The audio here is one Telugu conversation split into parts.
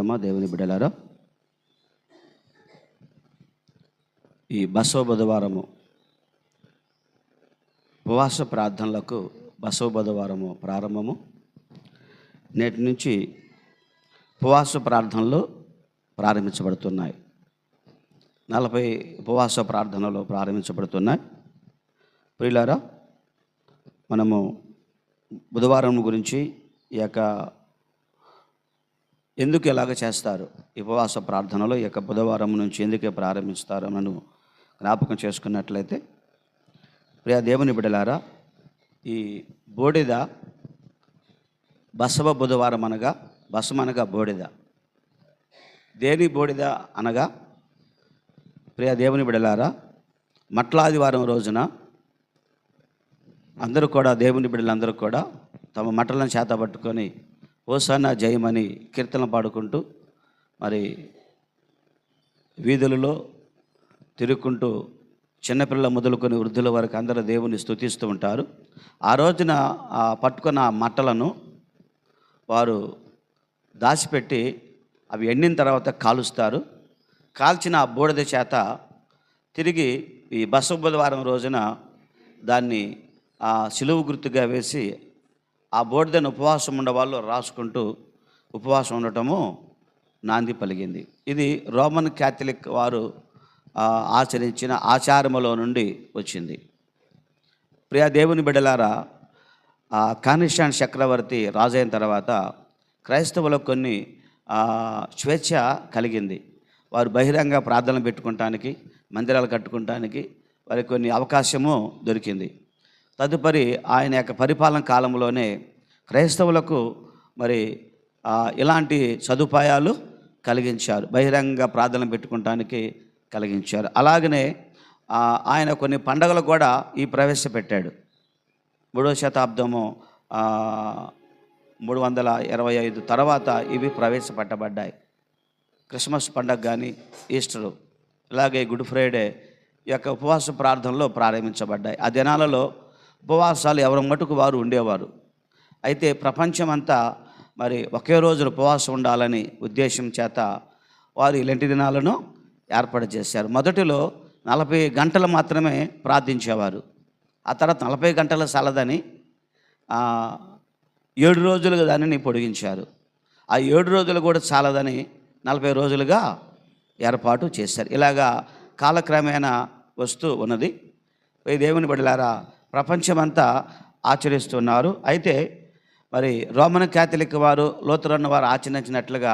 స్తోత్రమా దేవుని బిడ్డలారా. ఈ బసవ బుధవారము ఉపవాస ప్రార్థనలకు బసవ బుధవారము ప్రారంభము. నేటి నుంచి ఉపవాస ప్రార్థనలు ప్రారంభించబడుతున్నాయి. 40 ఉపవాస ప్రార్థనలు ప్రారంభించబడుతున్నాయి. ప్రియులారా, మనము బుధవారం గురించి ఈ యొక్క ఎందుకు ఎలాగ చేస్తారు, ఈ ఉపవాస ప్రార్థనలో ఈ యొక్క బుధవారం నుంచి ఎందుకే ప్రారంభిస్తారు మనం జ్ఞాపకం చేసుకున్నట్లయితే, ప్రియ దేవుని బిడ్డలారా, ఈ బూడిద బసవ బుధవారం అనగా, బసమ అనగా బూడిద. దేని బూడిద అనగా, ప్రియ దేవుని బిడ్డలారా, మట్లాదివారం రోజున అందరూ కూడా, దేవుని బిడ్డలందరూ కూడా తమ మట్టలను చేత పట్టుకొని హోసన్నా జయమని కీర్తన పాడుకుంటూ మరి వీధులలో తిరుగుకుంటూ చిన్నపిల్లల మొదలుకొని వృద్ధుల వరకు అందరూ దేవుని స్తుతిస్తూ ఉంటారు. ఆ రోజున పట్టుకున్న మట్టలను వారు దాచిపెట్టి అవి ఎండిన తర్వాత కాలుస్తారు. కాల్చిన ఆ బూడిద చేత తిరిగి ఈ బసవ బుధవారం రోజున దాన్ని ఆ సిలువ గుర్తుగా వేసి ఆ బూడిదను ఉపవాసం ఉండేవాళ్ళు రాసుకుంటూ ఉపవాసం ఉండటము నాంది పలిగింది. ఇది రోమన్ క్యాథలిక్ వారు ఆచరించిన ఆచారములో నుండి వచ్చింది. ప్రియ దేవుని బిడ్డలారా, కానిస్టాన్ చక్రవర్తి రాజైన తర్వాత క్రైస్తవులకు కొన్ని స్వేచ్ఛ కలిగింది. వారు బహిరంగ ప్రార్థనలు పెట్టుకోవటానికి, మందిరాలు కట్టుకోవటానికి వారికి కొన్ని అవకాశము దొరికింది. తదుపరి ఆయన యొక్క పరిపాలన కాలంలోనే క్రైస్తవులకు మరి ఇలాంటి సదుపాయాలు కలిగించారు, బహిరంగ ప్రార్థనలు పెట్టుకోవటానికి కలిగించారు. అలాగనే ఆయన కొన్ని పండుగలు కూడా ప్రవేశపెట్టాడు. 3వ శతాబ్దము 325 తర్వాత ఇవి ప్రవేశపెట్టబడ్డాయి. క్రిస్మస్ పండుగ కానీ, ఈస్టరు, ఇలాగే గుడ్ ఫ్రైడే ఈ యొక్క ఉపవాస ప్రార్థనలో ప్రారంభించబడ్డాయి. ఆ దినాలలో ఉపవాసాలు ఎవరి మటుకు వారు ఉండేవారు. అయితే ప్రపంచమంతా మరి ఒకే రోజు ఉపవాసం ఉండాలని ఉద్దేశం చేత వారు ఇలాంటి దినాలను ఏర్పాటు చేశారు. మొదటిలో 40 గంటలు మాత్రమే ప్రార్థించేవారు. ఆ తర్వాత 40 గంటల సాలదని 7 రోజులుగా దానిని పొడిగించారు. ఆ 7 రోజులు కూడా చాలదని 40 రోజులుగా ఏర్పాటు చేశారు. ఇలాగా కాలక్రమేణా వస్తూ ఉన్నది. దేవుని బిడ్డలారా, ప్రపంచమంతా ఆచరిస్తున్నారు. అయితే మరి రోమన్ క్యాథలిక్ వారు, లూథరన్ వారు ఆచరించినట్లుగా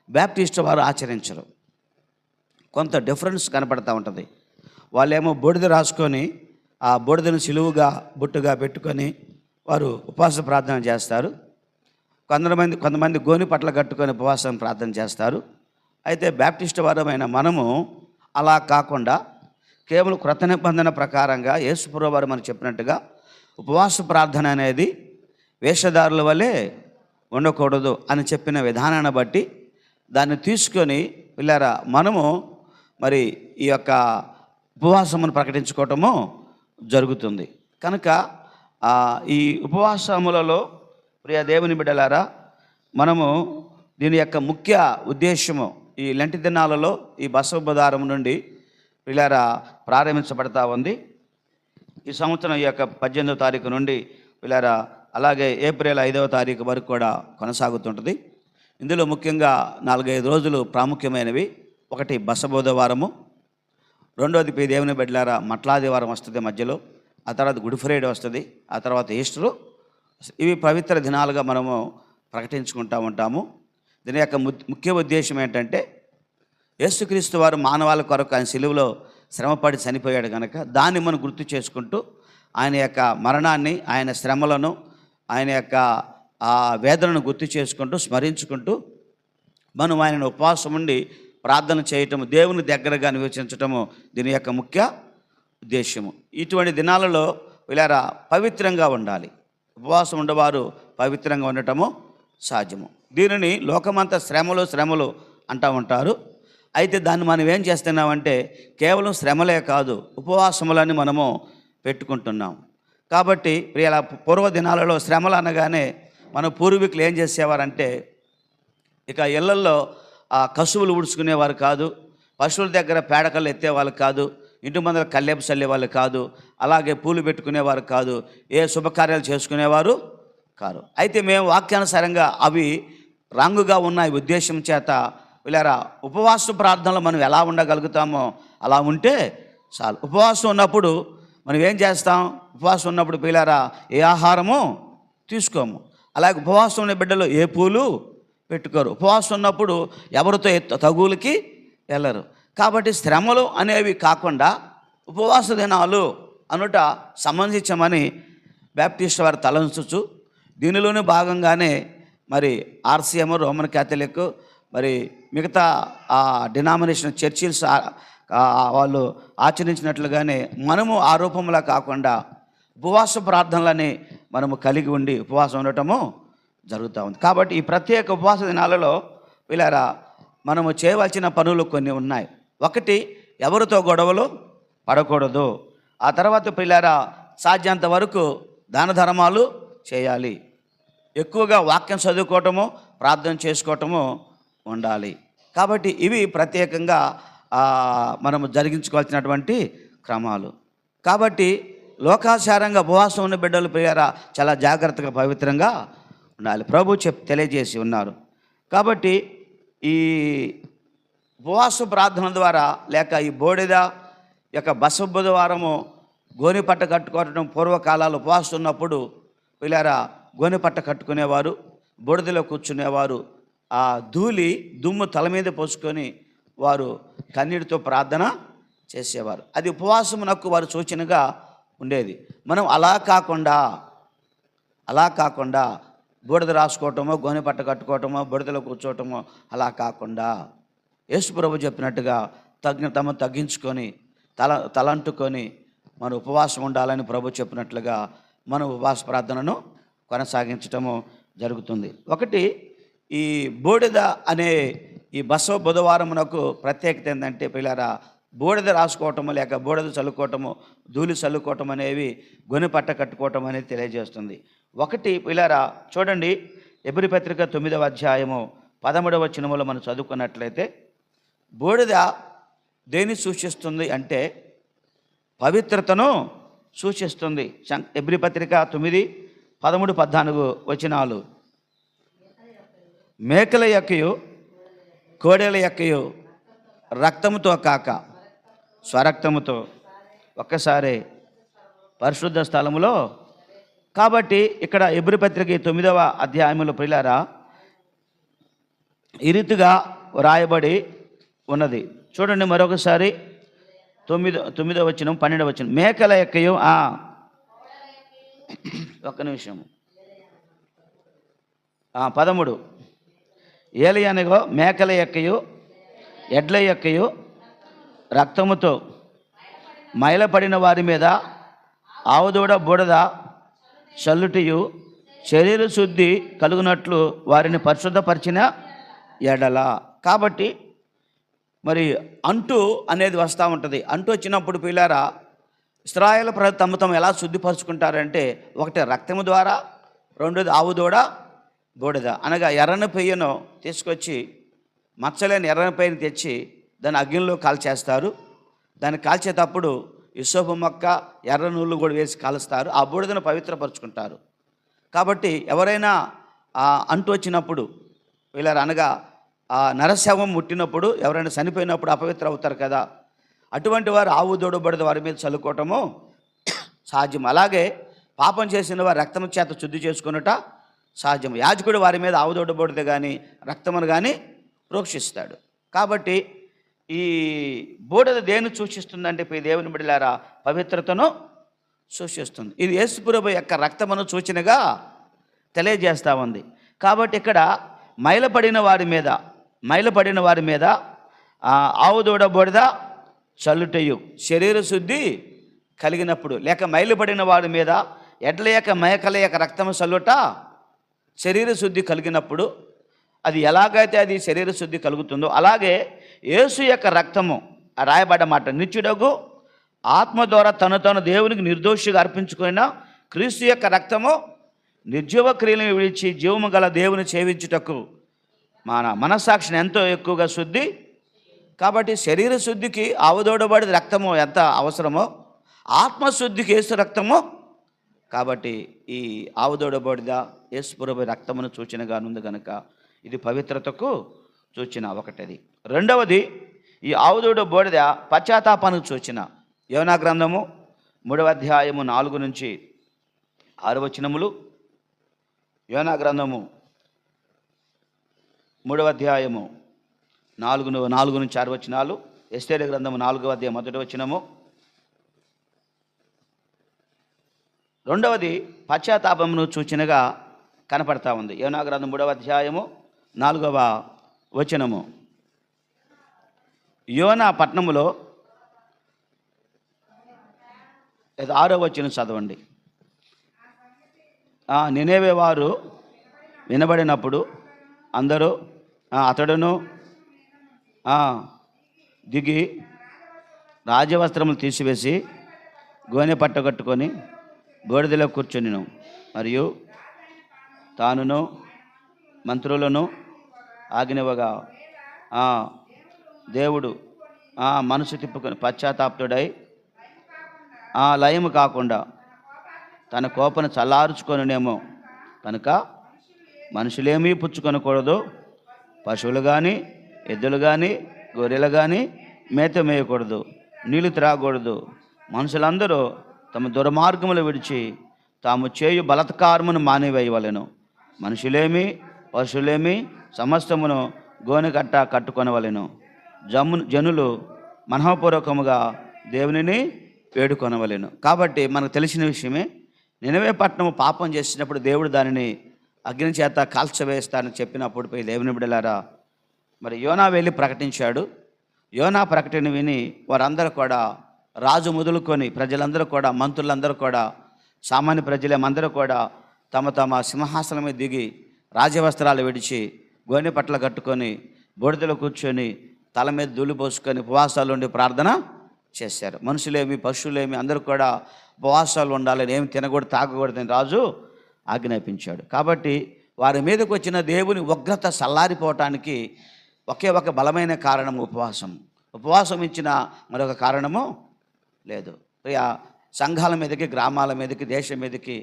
బ్యాప్టిస్ట్ వారు ఆచరించరు. కొంత డిఫరెన్స్ కనపడతా ఉంటుంది. వాళ్ళేమో బూడిద రాసుకొని ఆ బూడిదను సిలువుగా బుట్టుగా పెట్టుకొని వారు ఉపవాస ప్రార్థన చేస్తారు. కొంతమంది గోని పట్ల కట్టుకొని ఉపవాసం ప్రార్థన చేస్తారు. అయితే బ్యాప్టిస్ట్ వారమైన మనము అలా కాకుండా కేవలం క్రొత్త నిబంధన ప్రకారంగా యేసుప్రభువు వారు మనకు చెప్పినట్టుగా ఉపవాస ప్రార్థన అనేది వేషధారుల వలె ఉండకూడదు అని చెప్పిన విధానాన్ని బట్టి దాన్ని తీసుకొని పిల్లరా మనము మరి ఈ యొక్క ఉపవాసమును ప్రకటించుకోవటము జరుగుతుంది. కనుక ఈ ఉపవాసములలో ప్రియ దేవుని బిడ్డలారా, మనము దీని యొక్క ముఖ్య ఉద్దేశము ఈ లెంటి దినాలలో ఈ బసవ బుధవారం నుండి పిల్లరా ప్రారంభించబడతా ఉంది. ఈ సంవత్సరం ఈ యొక్క 18వ తారీఖు నుండి పిల్లరా అలాగే ఏప్రిల్ 5వ తారీఖు వరకు కూడా కొనసాగుతుంటుంది. ఇందులో ముఖ్యంగా 4-5 రోజులు ప్రాముఖ్యమైనవి. ఒకటి బసవ బుధవారము, రెండోది ప్రియ దేవుని బిడ్డలారా మట్లాదివారం వస్తుంది మధ్యలో, ఆ తర్వాత గుడ్ ఫ్రైడే వస్తుంది, ఆ తర్వాత ఈస్టరు. ఇవి పవిత్ర దినాలుగా మనము ప్రకటించుకుంటూ ఉంటాము. దీని యొక్క ముఖ్య ఉద్దేశం ఏంటంటే, యేసుక్రీస్తు వారు మానవాళి కొరకు ఆయన సిలువలో శ్రమపడి చనిపోయాడు కనుక దాన్ని మనం గుర్తు చేసుకుంటూ ఆయన యొక్క మరణాన్ని, ఆయన శ్రమలను, ఆయన యొక్క వేదనను గుర్తు చేసుకుంటూ స్మరించుకుంటూ మనం ఆయన ఉపవాసం ఉండి ప్రార్థన చేయటము, దేవుని దగ్గరగా నివసించటము దీని యొక్క ముఖ్య ఉద్దేశము. ఇటువంటి దినాలలో వీళ్ళారా పవిత్రంగా ఉండాలి. ఉపవాసం ఉండేవారు పవిత్రంగా ఉండటము సాధ్యము. దీనిని లోకమంతా శ్రమలు అంటూ ఉంటారు. అయితే దాన్ని మనం ఏం చేస్తున్నామంటే కేవలం శ్రమలే కాదు, ఉపవాసములని మనము పెట్టుకుంటున్నాం. కాబట్టి ఇలా పూర్వ దినాలలో శ్రమలు అనగానే మన పూర్వీకులు ఏం చేసేవారంటే ఇక ఇళ్లల్లో కసువులు ఊడ్చుకునేవారు కాదు, పశువుల దగ్గర పేడకళ్ళు ఎత్తేవాళ్ళు కాదు, ఇంటి ముందర కల్లేపు చల్లేవాళ్ళు కాదు, అలాగే పూలు పెట్టుకునేవారు కాదు, ఏ శుభకార్యాలు చేసుకునేవారు కాదు. అయితే మేము వాక్యానుసారంగా అవి రాంగుగా ఉన్న ఉద్దేశం చేత వీళ్ళారా ఉపవాస ప్రార్థనలో మనం ఎలా ఉండగలుగుతామో అలా ఉంటే చాలు. ఉపవాసం ఉన్నప్పుడు మనం ఏం చేస్తాం? ఉపవాసం ఉన్నప్పుడు వీళ్ళారా ఏ ఆహారము తీసుకోము. అలాగే ఉపవాసం ఉన్న బిడ్డలు ఏ పూలు పెట్టుకోరు. ఉపవాసం ఉన్నప్పుడు ఎవరితో తగులకి వెళ్ళరు. కాబట్టి శ్రమలు అనేవి కాకుండా ఉపవాస దినాలు అనుట సంబంధించమని బ్యాప్టిస్ట్ వారు తలంచు. దీనిలోనే భాగంగానే మరి ఆర్సీఎం, రోమన్ క్యాథలిక్, మరి మిగతా డినామినేషన్ చర్చిల్స్ వాళ్ళు ఆచరించినట్లుగానే మనము ఆ రూపంలో కాకుండా ఉపవాస ప్రార్థనలని మనము కలిగి ఉండి ఉపవాసం ఉండటము జరుగుతూ ఉంది. కాబట్టి ఈ ప్రత్యేక ఉపవాస దినాలలో వీళ్ళారా మనము చేయవలసిన పనులు కొన్ని ఉన్నాయి. ఒకటి, ఎవరితో గొడవలు పడకూడదు. ఆ తర్వాత పిల్లారా సాధ్యంత వరకు దాన ధర్మాలు చేయాలి. ఎక్కువగా వాక్యం చదువుకోవటము, ప్రార్థన చేసుకోవటము ఉండాలి. కాబట్టి ఇవి ప్రత్యేకంగా మనము జరిగించుకోవాల్సినటువంటి క్రమాలు. కాబట్టి లోకాచారంగా ఉపవాసం ఉన్న బిడ్డలు ప్రియారా చాలా జాగ్రత్తగా పవిత్రంగా ఉండాలి. ప్రభు తెలియజేసి ఉన్నారు. కాబట్టి ఈ ఉపవాస ప్రార్థన ద్వారా లేక ఈ బూడిద యొక్క బస బుధవారము గోనెపట్ట కట్టుకోవటం, పూర్వకాలాలు ఉపవాసం ఉన్నప్పుడు పిల్లారా గోనెపట్ట కట్టుకునేవారు, బూడిదలో కూర్చునేవారు. ఆ దుమ్ము తల మీద పోసుకొని వారు కన్నీటితో ప్రార్థన చేసేవారు. అది ఉపవాసమునకు వారు సూచనగా ఉండేది. మనం అలా కాకుండా బూడిద రాసుకోవటమో, గోనెపట్ట కట్టుకోవటమో, బూడిదలో కూర్చోవటమో అలా కాకుండా యేసు ప్రభు చెప్పినట్టుగా తగ్గించుకొని తలంటుకొని మనం ఉపవాసం ఉండాలని ప్రభు చెప్పినట్లుగా మనం ఉపవాస ప్రార్థనను కొనసాగించటము జరుగుతుంది. ఒకటి, ఈ బూడిద అనే ఈ బసవ బుధవారమునకు ప్రత్యేకత ఏంటంటే పిల్లారా బూడిద రాసుకోవటము లేక బూడిద చల్లుకోవటము, ధూళి చల్లుకోవటం అనేవి గొనెపట్ట కట్టుకోవటం అనేది తెలియజేస్తుంది. ఒకటి పిల్లారా చూడండి, ఎబ్రీ పత్రిక 9వ అధ్యాయము 13వ వచనములో మనం చదువుకున్నట్లయితే బూడిద దేన్ని సూచిస్తుంది అంటే పవిత్రతను సూచిస్తుంది. ఎబ్రీ పత్రిక 9, 13, 14 వచనాలు. మేకల యొక్కయు కోడెల యొక్కయు రక్తముతో కాక స్వరక్తముతో ఒక్కసారి పరిశుద్ధ స్థలములో. కాబట్టి ఇక్కడ ఎబ్రీ పత్రిక 9వ అధ్యాయములో ప్రియులారా ఈ రీతిగా వ్రాయబడి ఉన్నది. చూడండి మరొకసారి 9వ వచనం 12వ వచనం. మేకల యొక్కయు ఒక్క నిమిషం 13 ఏలియనగో మేకల యొక్కయు ఎడ్ల యొక్కయు రక్తముతో మైలపడిన వారి మీద ఆవుదూడ బూడిద చల్లుటియు శరీర శుద్ధి కలుగునట్లు వారిని పరిశుద్ధపరిచిన ఎడల. కాబట్టి మరి అంటు అనేది వస్తూ ఉంటుంది. అంటు వచ్చినప్పుడు పిల్లారా ఇశ్రాయేలు ప్రజలు తమ ఎలా శుద్ధిపరుచుకుంటారంటే, ఒకటి రక్తము ద్వారా, రెండోది ఆవుదూడ బూడిద అనగా ఎర్రని పెయ్యను తీసుకొచ్చి, మచ్చలేని ఎర్రని పెయ్యను తెచ్చి దాన్ని అగ్నిలో కాల్చేస్తారు. దాన్ని కాల్చేటప్పుడు ఇసోపు మొక్క, ఎర్ర నూళ్ళు కూడా వేసి కాలుస్తారు. ఆ బూడిదను పవిత్రపరుచుకుంటారు. కాబట్టి ఎవరైనా అంటు వచ్చినప్పుడు వీళ్ళ అనగా ఆ నరశవం ముట్టినప్పుడు, ఎవరైనా చనిపోయినప్పుడు అపవిత్ర అవుతారు కదా, అటువంటి వారు ఆవు దూడ బూడిద వారి మీద చల్లుకోవటము సాధ్యం. అలాగే పాపం చేసిన వారు రక్తము చేత శుద్ధి చేసుకున్నట సాధ్యం. యాజకుడు వారి మీద ఆవు దూడ బూడిద కానీ రక్తమును కానీ ప్రోక్షిస్తాడు. కాబట్టి ఈ బూడిద దేన్ని సూచిస్తుందంటే దేవుని బిడ్డలారా పవిత్రతను సూచిస్తుంది. ఇది యేసు ప్రభువు యొక్క రక్తమును సూచనగా తెలియజేస్తూ ఉంది. కాబట్టి ఇక్కడ మైలపడిన వారి మీద ఆవు దూడ బూడిద చల్లుటయు శరీర శుద్ధి కలిగినప్పుడు, లేక మైలుపడిన వారి మీద ఎడ్ల యొక్క మేకల యొక్క రక్తము చల్లుట శరీర శుద్ధి కలిగినప్పుడు, అది ఎలాగైతే అది శరీర శుద్ధి కలుగుతుందో అలాగే యేసు యొక్క రక్తము రాయబడ్డ మాట, నిత్యుడగు ఆత్మ ద్వారా తను దేవునికి నిర్దోషిగా అర్పించుకున్న క్రీస్తు యొక్క రక్తము నిర్జీవ క్రియలను విడిచి జీవము గల దేవుని సేవించుటకు మన మనస్సాక్షిని ఎంతో ఎక్కువగా శుద్ధి. కాబట్టి శరీర శుద్ధికి ఆవుదోడబడి రక్తము ఎంత అవసరమో, ఆత్మశుద్ధికి యేసు రక్తము. కాబట్టి ఈ ఆవుదోడబడిద యేసుప్రభు రక్తమును సూచనగా ఉంది కనుక ఇది పవిత్రతకు సూచన ఒకటిది. రెండవది, ఈ ఆవుదోడ బోడిద పశ్చాత్తాపానికి సూచన. యోనా గ్రంథము 3వ అధ్యాయము 4 నుంచి 6 వచనములు. యోనా గ్రంథము 3వ అధ్యాయము 4 నుంచి 6 వచనాలు. ఎస్తేరు గ్రంథము 4వ అధ్యాయం 1వ వచనము. రెండవది పశ్చాత్తాపమును సూచనగా కనపడతా ఉంది. యోనా గ్రంథం 3వ అధ్యాయము 4వ వచనము. యోనా పట్టణములో 6వ వచనం చదవండి. నినెవే వారు వినబడినప్పుడు అందరూ అతడును దిగి రాజవస్త్రములు తీసివేసి గోనె పట్ట కట్టుకొని బూడిదలో కూర్చొనిను. మరియు తానును మంత్రులను ఆజ్ఞవగా దేవుడు మనసు తిప్పుకొని పశ్చాత్తాపుడై లయము కాకుండా తన కోపను చల్లార్చుకొనునేమో కనుక మనుషులేమీ పుచ్చుకొనకూడదు, పశువులు కానీ ఎద్దులు కానీ గొర్రెలు కానీ మేత మేయకూడదు, నీళ్లు త్రాగకూడదు. మనుషులందరూ తమ దుర్మార్గములు విడిచి తాము చేయు బలత్కారమును మానివేయవలెను. మనుషులేమి పశువులేమి సమస్తమును గోనెకట్ట కట్టుకొనవలెను. జనులు మనఃపూర్వకముగా దేవునిని వేడుకొనవలెను. కాబట్టి మనకు తెలిసిన విషయమే, నినవే పట్టణము పాపం చేసినప్పుడు దేవుడు దానిని అగ్ని చేత కాల్చవేస్తానని చెప్పినప్పుడు పోయి దేవుని బిడ్డలారా, మరి యోనా వెళ్ళి ప్రకటించాడు. యోనా ప్రకటన విని వారందరూ కూడా, రాజు మొదలుకొని ప్రజలందరూ కూడా, మంత్రులందరూ కూడా, సామాన్య ప్రజలేమందరూ కూడా తమ తమ సింహాసనం మీద దిగి రాజవస్త్రాలు విడిచి గోనె పట్ల కట్టుకొని బూడిదలో కూర్చొని తల మీద ధూళి పోసుకొని ఉపవాసాలు ఉండి ప్రార్థన చేశారు. మనుషులేమి పశువులేమి అందరూ కూడా ఉపవాసాలు ఉండాలని, ఏమి తినకూడదు తాగకూడదని రాజు ఆజ్ఞాపించాడు. కాబట్టి వారి మీదకి వచ్చిన దేవుని ఉగ్రత చల్లారిపోవటానికి ఒకే ఒక బలమైన కారణం ఉపవాసం. ఉపవాసం ఇచ్చిన మరొక కారణము లేదు. ప్రియ సంఘాల మీదకి, గ్రామాల మీదకి, దేశం మీదకి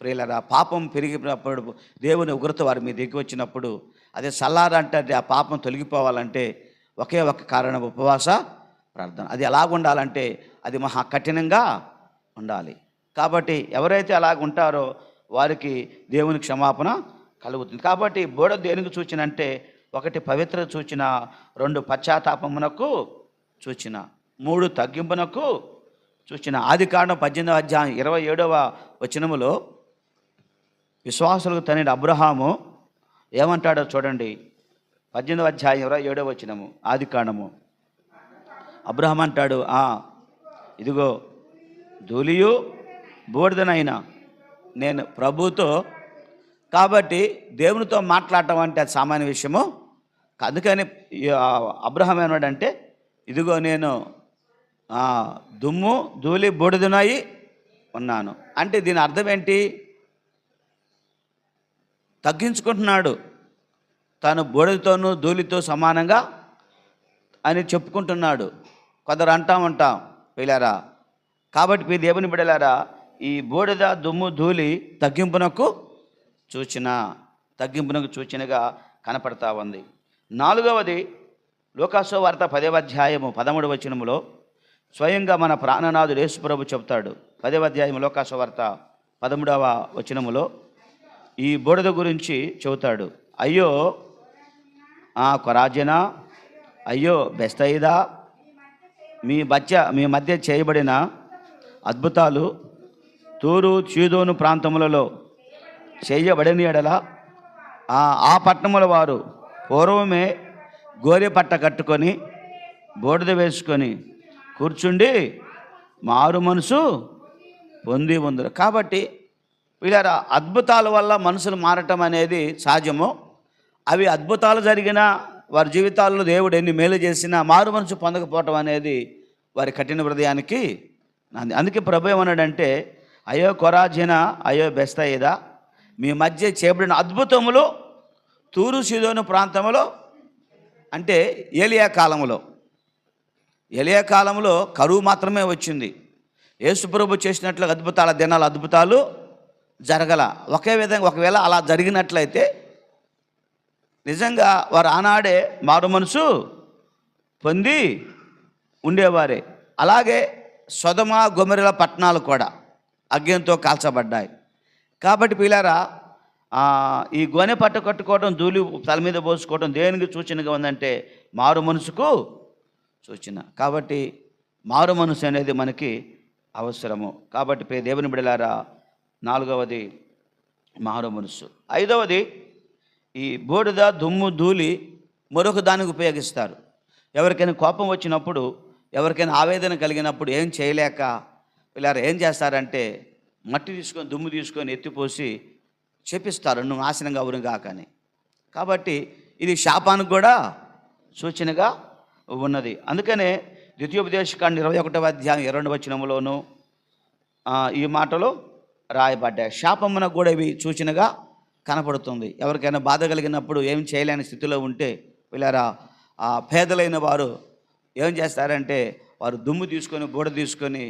ప్రియులరా పాపం పెరిగినప్పుడు దేవుని ఉగ్రత వారి మీద దిగి వచ్చినప్పుడు అదే చల్లారంటే ఆ పాపం తొలగిపోవాలంటే ఒకే ఒక కారణం ఉపవాస ప్రార్థన. అది ఎలాగుండాలంటే అది మహా కఠినంగా ఉండాలి. కాబట్టి ఎవరైతే అలాగ ఉంటారో వారికి దేవుని క్షమాపణ కలుగుతుంది. కాబట్టి బోడ దేనికి సూచన అంటే, ఒకటి పవిత్ర సూచన, 2 పశ్చాత్తాపమునకు సూచన, 3 తగ్గింపునకు సూచన. ఆదికాండం 18వ అధ్యాయం 27వ వచనములో విశ్వాసులకు తండ్రి అబ్రహాము ఏమంటాడో చూడండి. 18వ అధ్యాయం 27వ వచనము ఆదికాండము. అబ్రహాం అంటాడు, ఇదిగో ధూళియు బూడిదనైనా నేను ప్రభుతో. కాబట్టి దేవునితో మాట్లాడటం అంటే అది సామాన్య విషయము. అందుకని అబ్రహాం ఏమన్నాడంటే, ఇదిగో నేను దుమ్ము ధూళి బూడిదనై ఉన్నాను. అంటే దీని అర్థం ఏంటి? తగ్గించుకుంటున్నాడు. తాను బూడిదతోనూ ధూళితో సమానంగా అని చెప్పుకుంటున్నాడు. కొందరు ఉంటాం పిల్లారా. కాబట్టి దేవుని బిడ్డలారా, ఈ బూడిద దుమ్ము ధూళి తగ్గింపునకు సూచనగా కనపడతా ఉంది. 4వది లూకాసు వార్త 10వ అధ్యాయము 13వ వచనములో స్వయంగా మన ప్రాణనాథుడు యేసు ప్రభు చెప్తాడు. 10వ అధ్యాయం లూకాసు వార్త 13వ వచనములో ఈ బూడిద గురించి చెబుతాడు. అయ్యో కొరాజెనా, అయ్యో బెస్తయిదా, మీ మధ్య చేయబడిన అద్భుతాలు తూరు చీదోను ప్రాంతములలో చేయబడిన ఎడల ఆ పట్టణముల వారు పూర్వమే గోరె పట్ట కట్టుకొని బూడిద వేసుకొని కూర్చుండి మారు మనసు పొంది ఉందరు. కాబట్టి వీళ్ళ అద్భుతాల వల్ల మనుషులు మారటం అనేది సహజము. అవి అద్భుతాలు జరిగినా వారి జీవితాల్లో దేవుడు ఎన్ని మేలు చేసినా మారు మనసు పొందకపోవటం అనేది వారి కఠిన హృదయానికి. అందుకే ప్రభు ఏమన్నాడంటే, అయ్యో కొరాజిన, అయ్యో బెస్తయిదా, మీ మధ్య చేయబడిన అద్భుతములు తూరు సీదోను ప్రాంతంలో, అంటే ఏలియా కాలంలో, ఏలియా కాలంలో కరువు మాత్రమే వచ్చింది. యేసుప్రభు చేసినట్లు అద్భుతాలు జరగల. ఒకే విధంగా ఒకవేళ అలా జరిగినట్లయితే నిజంగా వారు ఆనాడే మారు మనసు పొంది ఉండేవారే. అలాగే సొదొమ గొమొర్రా పట్టణాలు కూడా అగ్నితో కాల్చబడ్డాయి. కాబట్టి పిల్లారా, ఈ గోనె పట్ట కట్టుకోవడం, ధూళి తల మీద పోసుకోవడం దేనికి సూచనగా ఉందంటే మారు మనసుకు సూచన. కాబట్టి మారు మనసు అనేది మనకి అవసరము. కాబట్టి దేవుని బిడ్డలారా, 4వది మారు మనసు. 5వది ఈ బూడిద, దుమ్ము, ధూళి మరొక దానికి ఉపయోగిస్తారు. ఎవరికైనా కోపం వచ్చినప్పుడు, ఎవరికైనా ఆవేదన కలిగినప్పుడు ఏం చేయలేక పిల్లలు ఏం చేస్తారంటే మట్టి తీసుకొని, దుమ్ము తీసుకొని ఎత్తిపోసి చెప్పిస్తారు, నువ్వు నాశనంగా అవునుగా కానీ. కాబట్టి ఇది శాపానికి కూడా సూచనగా ఉన్నది. అందుకనే ద్వితీయోపదేశకాండం 21వ అధ్యాయం 22వ వచనంలోనూ ఈ మాటలు రాయబడ్డాయి. శాపమునకు కూడా ఇవి సూచనగా కనపడుతుంది. ఎవరికైనా బాధ కలిగినప్పుడు ఏం చేయలేని స్థితిలో ఉంటే పిల్లరా, పేదలైన వారు ఏం చేస్తారంటే వారు దుమ్ము తీసుకొని, బూడ తీసుకొని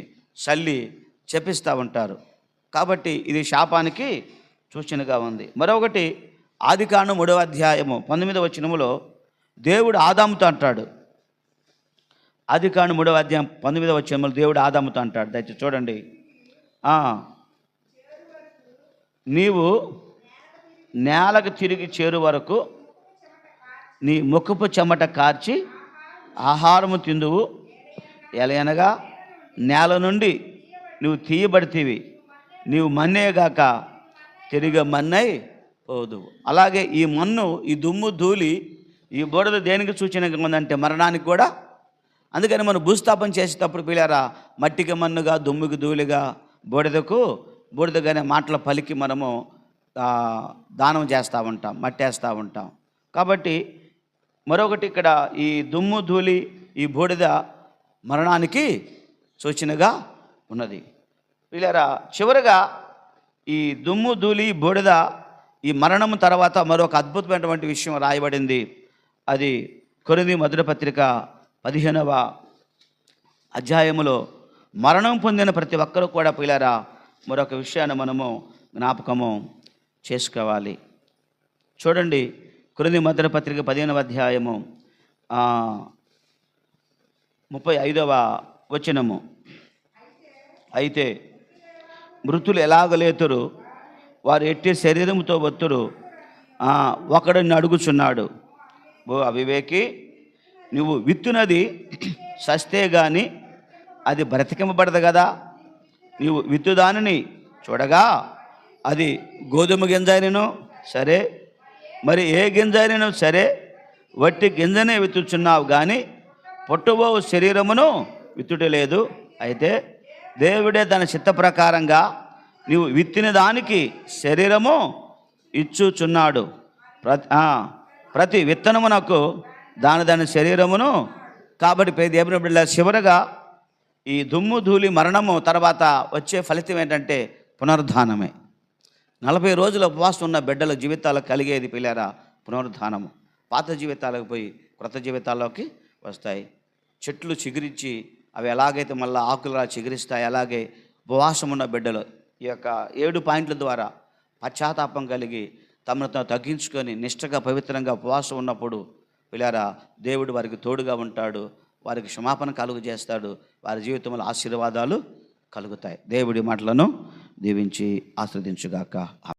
చల్లి చెప్పిస్తూ ఉంటారు. కాబట్టి ఇది శాపానికి సూచనగా ఉంది. మరొకటి ఆదికాండం 3వ అధ్యాయము 19వ వచనములో దేవుడు ఆదాముతో అంటాడు. ఆదికాండం 3వ అధ్యాయం 19వ వచనములో దేవుడు ఆదాముతో అంటాడు. దయచేసి చూడండి. నీవు నేలకు తిరిగి చేరు వరకు నీ ముఖపు చెమట కార్చి ఆహారము తిందువు, ఎలయనగా నేల నుండి నువ్వు తీయబడితివి, నీవు మన్నేగాక తిరిగి మన్నై పోదు. అలాగే ఈ మన్ను, ఈ దుమ్ము, ధూళి, ఈ బూడిద దేనికి సూచనగా ఉందంటే మరణానికి కూడా. అందుకని మనం భూస్థాపన చేసేటప్పుడు పిల్లారా, మట్టికి మన్నుగా, దుమ్ముకి ధూళిగా, బూడిదకు బూడిదగానే మాటలు పలికి మనము దానం చేస్తూ ఉంటాం, మట్టేస్తూ ఉంటాం. కాబట్టి మరొకటి ఇక్కడ ఈ దుమ్ము, ధూళి, ఈ బూడిద మరణానికి సూచనగా ఉన్నది. పిల్లారా, చివరగా ఈ దుమ్ము, ధూళి, బూడిద ఈ మరణం తర్వాత మరొక అద్భుతమైనటువంటి విషయం రాయబడింది. అది కొరింథీ మొదటి పత్రిక 15వ అధ్యాయములో మరణం పొందిన ప్రతి ఒక్కరూ కూడా పిల్లారా మరొక విషయాన్ని మనము జ్ఞాపకము చేసుకోవాలి. చూడండి, కొరింథీ మొదటి పత్రిక 15వ అధ్యాయము 35వ వచనము. అయితే మృతులు ఎలాగలేతురు, వారు ఎట్టి శరీరముతో వత్తురు, ఒకడిని అడుగుచున్నాడు, ఓ అవివేకి, నువ్వు విత్తునది సస్తే గాని అది బ్రతికింపబడదు కదా. నీవు విత్తుదానిని చూడగా అది గోధుమ గింజైనను సరే, మరి ఏ గింజైనను సరే, వట్టి గింజనే విత్తుచున్నావు కానీ పుట్టబో శరీరమును విత్తుటలేదు. అయితే దేవుడే తన చిత్త ప్రకారంగా నీవు విత్తిన దానికి శరీరము ఇచ్చుచున్నాడు. ప్రతి విత్తనమునకు దాని శరీరమును. కాబట్టి దేవుని బిడ్డల, చివరగా ఈ దుమ్ము, ధూళి, మరణము తర్వాత వచ్చే ఫలితం ఏంటంటే పునరుద్ధానమే. 40 రోజుల ఉపవాసం ఉన్న బిడ్డల జీవితాలకు కలిగేది పిల్లారా పునరుద్ధానము. పాత జీవితాలకు పోయి క్రొత్త జీవితాల్లోకి వస్తాయి. చెట్లు చిగురించి అవి ఎలాగైతే మళ్ళీ ఆకులా చిగురిస్తాయి, అలాగే ఉపవాసం ఉన్న బిడ్డలు ఈ యొక్క 7 పాయింట్ల ద్వారా పశ్చాత్తాపం కలిగి తమను తాము తగ్గించుకొని నిష్ఠగా పవిత్రంగా ఉపవాసం ఉన్నప్పుడు పిల్లారా దేవుడు వారికి తోడుగా ఉంటాడు, వారికి క్షమాపణ కలుగు చేస్తాడు, వారి జీవితంలో ఆశీర్వాదాలు కలుగుతాయి. దేవుడి మాటలను దీవించి ఆస్వాదించుగాక.